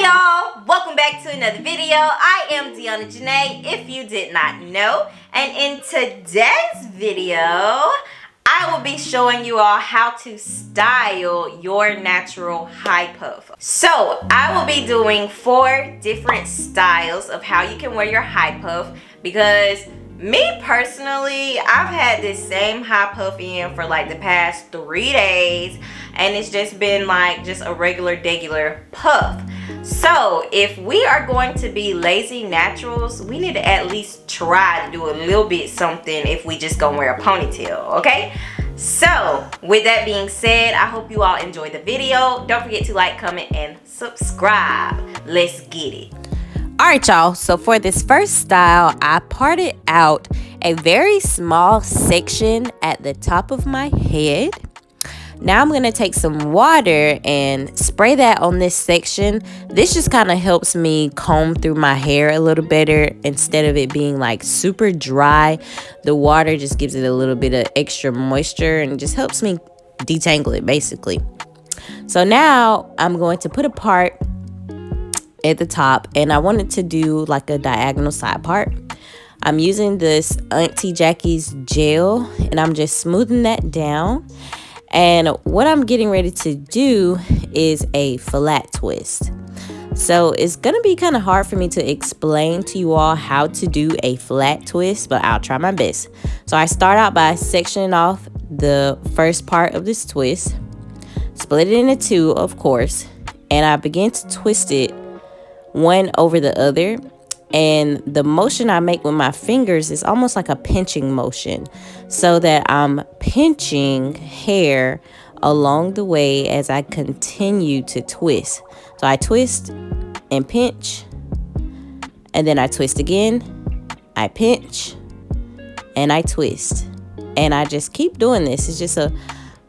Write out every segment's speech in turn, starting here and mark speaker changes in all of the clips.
Speaker 1: Hey y'all, welcome back to another video. I am Jonae, if you did not know, and in today's video I will be showing you all how to style your natural high puff. So I will be doing 4 different styles of how you can wear your high puff, because me personally, I've had this same high puff in for like the past 3 days, and it's just been like just a regular puff. So if we are going to be lazy naturals, we need to at least try to do a little bit something if we just gonna wear a ponytail, okay? So with that being said, I hope you all enjoyed the video. Don't forget to like, comment, and subscribe. Let's get it.
Speaker 2: Alright y'all, so for this first style, I parted out a very small section at the top of my head. Now I'm going to take some water and spray that on this section. This just kind of helps me comb through my hair a little better. Instead of it being like super dry, the water just gives it a little bit of extra moisture and just helps me detangle it basically. So now I'm going to put a part at the top, and I wanted to do like a diagonal side part. I'm using this Auntie Jackie's gel and I'm just smoothing that down. And what I'm getting ready to do is a flat twist. So it's gonna be kind of hard for me to explain to you all how to do a flat twist, but I'll try my best. So I start out by sectioning off the first part of this twist, split it into 2, of course, and I begin to twist it one over the other. And the motion I make with my fingers is almost like a pinching motion, so that I'm pinching hair along the way as I continue to twist. So I twist and pinch, and then I twist again, I pinch, and I twist. And I just keep doing this. It's just a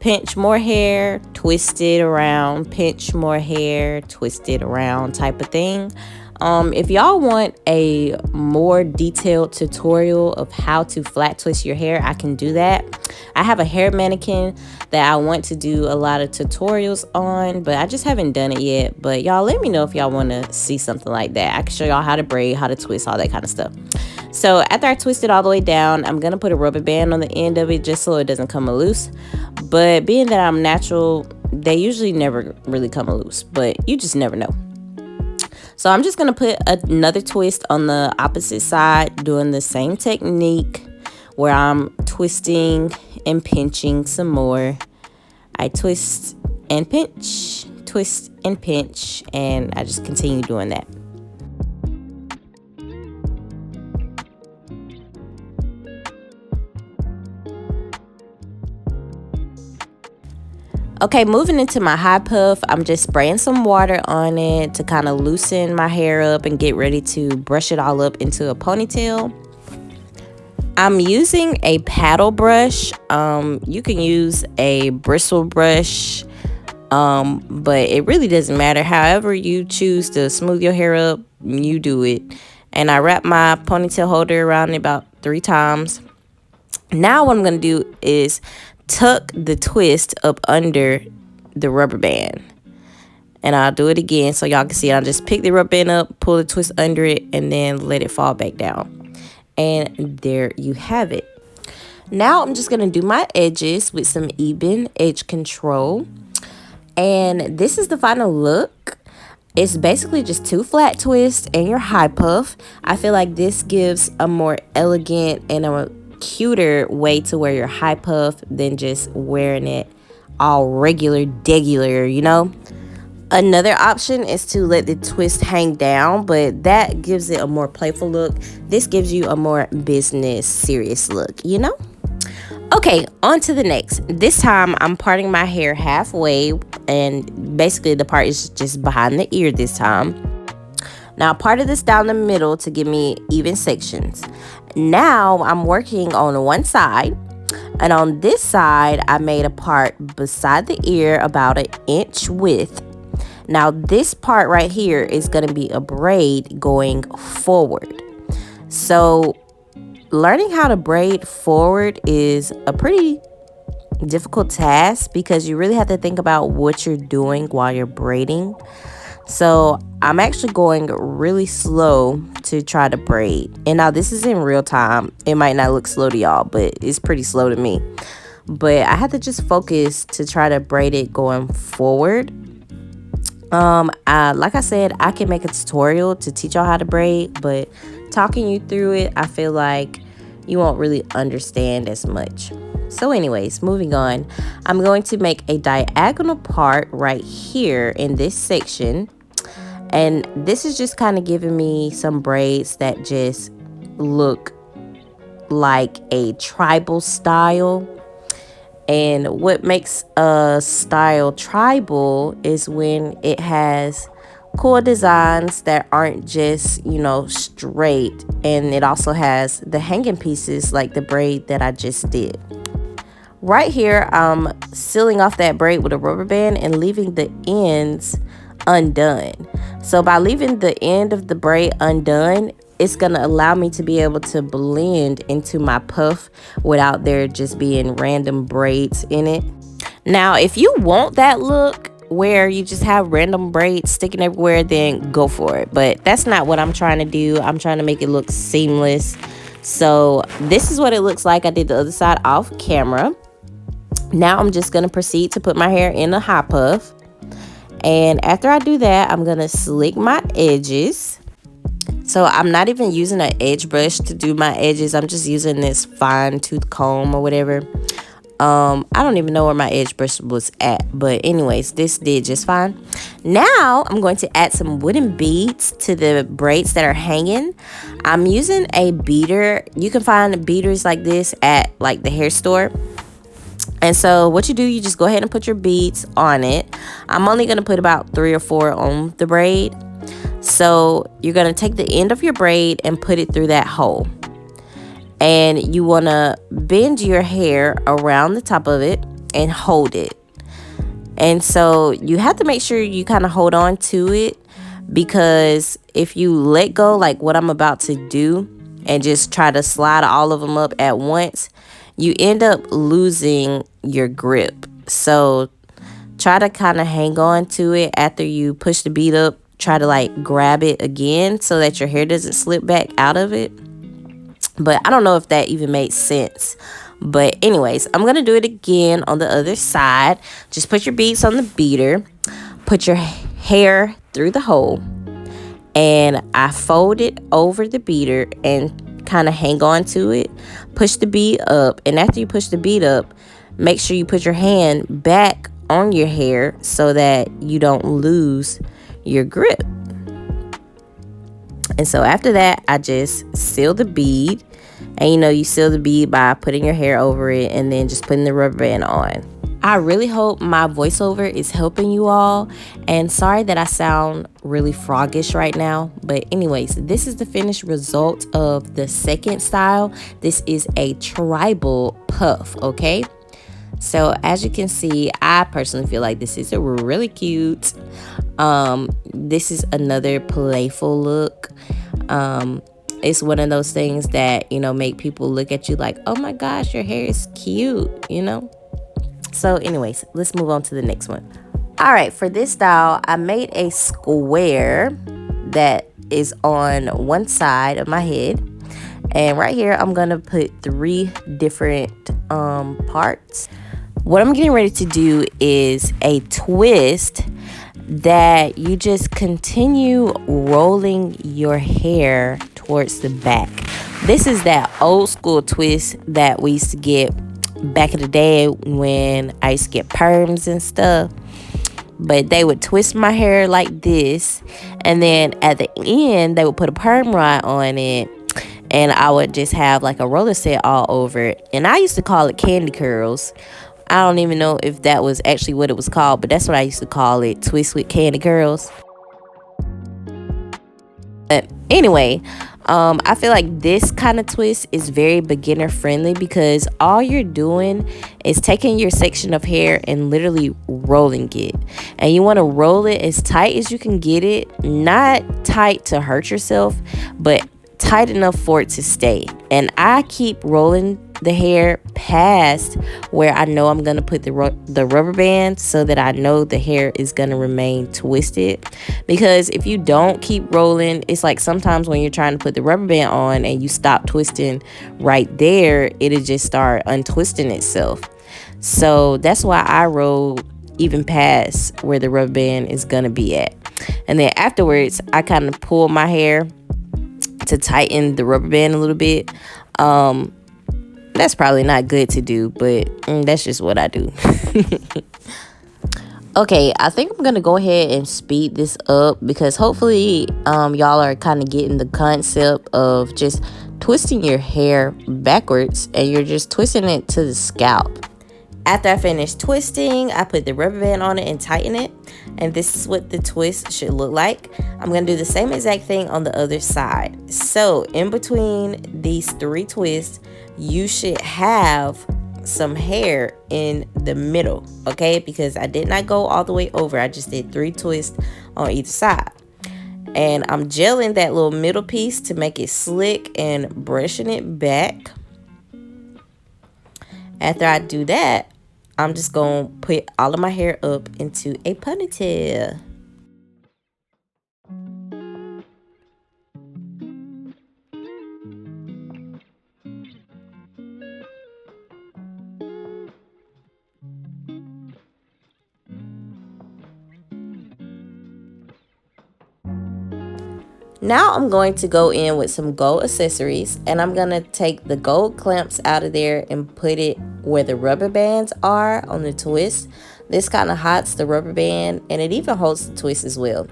Speaker 2: pinch more hair, twist it around, pinch more hair, twist it around type of thing. If y'all want a more detailed tutorial of how to flat twist your hair, I can do that. I have a hair mannequin that I want to do a lot of tutorials on, but I just haven't done it yet. But y'all let me know if y'all want to see something like that. I can show y'all how to braid, how to twist, all that kind of stuff. So after I twist it all the way down, I'm going to put a rubber band on the end of it just so it doesn't come loose. But being that I'm natural, they usually never really come loose, but you just never know. So I'm just going to put another twist on the opposite side, doing the same technique where I'm twisting and pinching some more. I twist and pinch, twist and pinch, and I just continue doing that. Okay, moving into my high puff, I'm just spraying some water on it to kind of loosen my hair up and get ready to brush it all up into a ponytail. I'm using a paddle brush. You can use a bristle brush, but it really doesn't matter. However you choose to smooth your hair up, you do it. And I wrap my ponytail holder around it about 3 times. Now what I'm going to do is tuck the twist up under the rubber band, and I'll do it again so y'all can see it. I'll just pick the rubber band up, pull the twist under it, and then let it fall back down, and there you have it. Now I'm just gonna do my edges with some even edge control, and this is the final look. It's basically just 2 flat twists and your high puff. I feel like this gives a more elegant and a cuter way to wear your high puff than just wearing it all degular, you know. Another option is to let the twist hang down, but that gives it a more playful look. This gives you a more business serious look, you know. Okay, on to the next. This time I'm parting my hair halfway, and basically the part is just behind the ear this time. Now I parted this down the middle to give me even sections. Now I'm working on one side, and on this side I made a part beside the ear about 1 inch width. Now this part right here is going to be a braid going forward. So learning how to braid forward is a pretty difficult task because you really have to think about what you're doing while you're braiding. So I'm actually going really slow to try to braid. And now this is in real time. It might not look slow to y'all, but it's pretty slow to me. But I had to just focus to try to braid it going forward. Like I said, I can make a tutorial to teach y'all how to braid, but talking you through it, I feel like you won't really understand as much. So anyways, moving on, I'm going to make a diagonal part right here in this section. And this is just kind of giving me some braids that just look like a tribal style. And what makes a style tribal is when it has cool designs that aren't just, you know, straight. And it also has the hanging pieces like the braid that I just did. Right here, I'm sealing off that braid with a rubber band and leaving the ends undone. So by leaving the end of the braid undone, it's going to allow me to be able to blend into my puff without there just being random braids in it. Now, if you want that look where you just have random braids sticking everywhere, then go for it. But that's not what I'm trying to do. I'm trying to make it look seamless. So this is what it looks like. I did the other side off camera. Now I'm just going to proceed to put my hair in a high puff. And after I do that, I'm going to slick my edges. So I'm not even using an edge brush to do my edges. I'm just using this fine tooth comb or whatever. I don't even know where my edge brush was at. But anyways, this did just fine. Now I'm going to add some wooden beads to the braids that are hanging. I'm using a beater. You can find beaters like this at like the hair store. And so what you do, you just go ahead and put your beads on it. I'm only going to put about 3 or 4 on the braid. So you're going to take the end of your braid and put it through that hole. And you want to bend your hair around the top of it and hold it. And so you have to make sure you kind of hold on to it, because if you let go like what I'm about to do and just try to slide all of them up at once, you end up losing your grip. So try to kind of hang on to it after you push the bead up. Try to like grab it again so that your hair doesn't slip back out of it. But I don't know if that even made sense. But anyways, I'm going to do it again on the other side. Just put your beads on the beater. Put your hair through the hole. And I fold it over the beater and kind of hang on to it. Push the bead up. And after you push the bead up, make sure you put your hand back on your hair so that you don't lose your grip. And so after that, I just seal the bead. And you know, you seal the bead by putting your hair over it and then just putting the rubber band on. I really hope my voiceover is helping you all. And sorry that I sound really froggish right now. But anyways, this is the finished result of the second style. This is a tribal puff, okay? So as you can see, I personally feel like this is a really cute. This is another playful look. It's one of those things that, you know, make people look at you like, oh my gosh, your hair is cute, you know? So anyways, let's move on to the next one. All right, for this style, I made a square that is on one side of my head. And right here, I'm going to put 3 different parts. What I'm getting ready to do is a twist that you just continue rolling your hair towards the back. This is that old school twist that we used to get back in the day when I used to get perms and stuff. But they would twist my hair like this, and then at the end they would put a perm rod on it, and I would just have like a roller set all over it. And I used to call it candy curls. I don't even know if that was actually what it was called, but that's what I used to call it, twist with candy curls. But anyway, I feel like this kind of twist is very beginner friendly, because all you're doing is taking your section of hair and literally rolling it. And you want to roll it as tight as you can get it, not tight to hurt yourself, but tight enough for it to stay. And I keep rolling the hair past where I know I'm gonna put the rubber band, so that I know the hair is gonna remain twisted. Because if you don't keep rolling, it's like sometimes when you're trying to put the rubber band on and you stop twisting right there, it'll just start untwisting itself. So that's why I roll even past where the rubber band is gonna be at. And then afterwards, I kind of pull my hair to tighten the rubber band a little bit. That's probably not good to do, but that's just what I do. Okay, I think I'm gonna go ahead and speed this up, because hopefully y'all are kind of getting the concept of just twisting your hair backwards, and you're just twisting it to the scalp. After I finish twisting, I put the rubber band on it and tighten it. And this is what the twist should look like. I'm going to do the same exact thing on the other side. So in between these 3 twists, you should have some hair in the middle, okay? Because I did not go all the way over. I just did 3 twists on either side. And I'm gelling that little middle piece to make it slick and brushing it back. After I do that, I'm just going to put all of my hair up into a ponytail. Now I'm going to go in with some gold accessories, and I'm going to take the gold clamps out of there and put it where the rubber bands are on the twist. This kind of hides the rubber band, and it even holds the twist as well.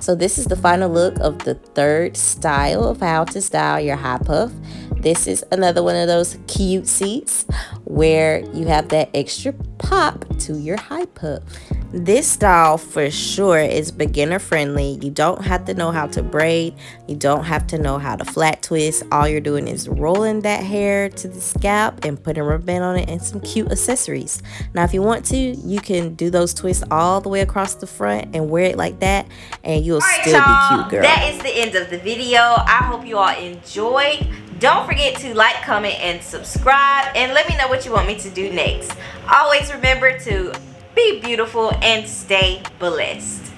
Speaker 2: So this is the final look of the 3rd style of how to style your high puff. This is another one of those cute seats where you have that extra pop to your high puff. This style for sure is beginner friendly. You don't have to know how to braid. You don't have to know how to flat twist. All you're doing is rolling that hair to the scalp and putting a rubber band on it and some cute accessories. Now if you want to, you can do those twists all the way across the front and wear it like that, and you'll still be cute, girl.
Speaker 1: That is the end of the video. I hope you all enjoyed. Don't forget to like, comment, and subscribe, and let me know what you want me to do next. Always remember to be beautiful and stay blessed.